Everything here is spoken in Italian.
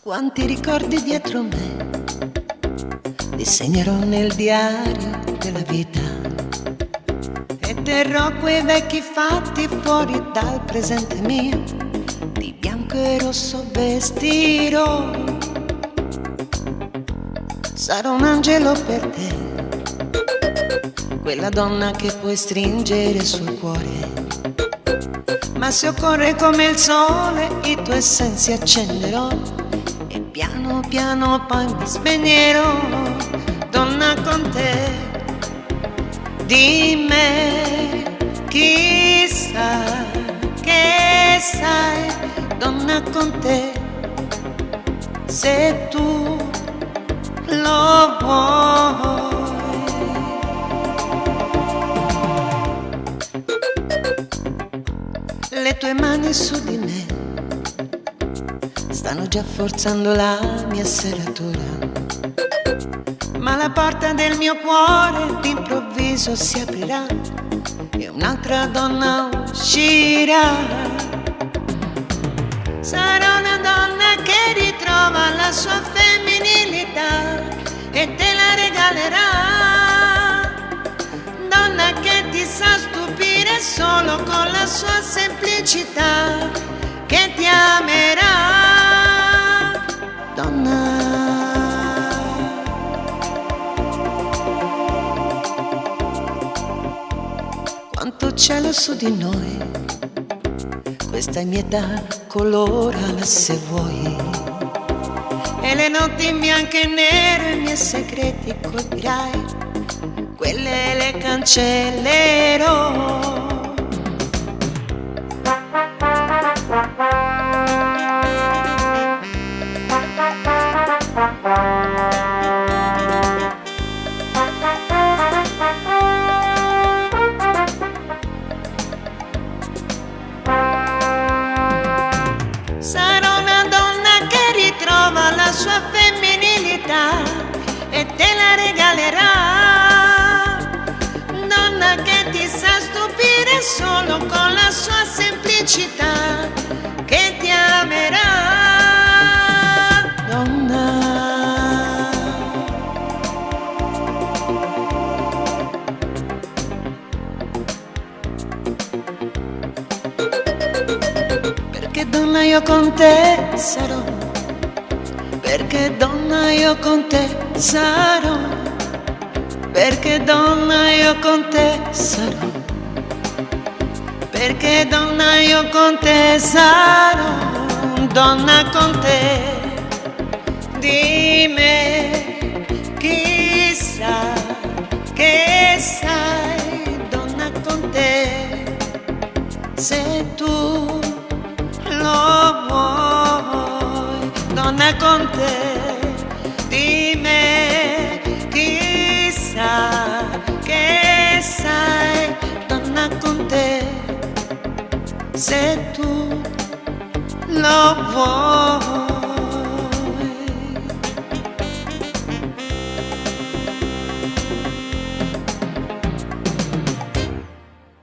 Quanti ricordi dietro me disegnerò nel diario della vita e terrò quei vecchi fatti fuori dal presente mio. Di bianco e rosso vestirò, sarò un angelo per te, quella donna che puoi stringere sul cuore. Ma se occorre come il sole i tuoi sensi accenderò e piano piano poi mi spegnerò. Donna, con te di me chissà che sai. Donna, con te se tu lo vuoi. Le tue mani su di me stanno già forzando la mia serratura, ma la porta del mio cuore d'improvviso si aprirà e un'altra donna uscirà. Sarà una donna che ritrova la sua femminilità e te la regalerà. Donna che ti sa stupire solo con la sua semplicità, che ti amerà. Donna, quanto cielo su di noi, questa è mia età, colorala se vuoi. E le notti bianche e nere, i miei segreti colpirai, quelle le cancellerò. Sarò una donna che ritrova la sua femminilità e te la regalerà. Donna che ti sa stupire solo con la sua semplicità, che ti amerà. Donna, perché donna io con te sarò, perché donna io con te sarò, perché donna io con te sarò, perché donna io con te sarò. Donna, con te di me chissà che sai. Donna, con te se tu lo vuoi. Donna, con te di me chissà che sai. Donna, con te se tu lo vuoi.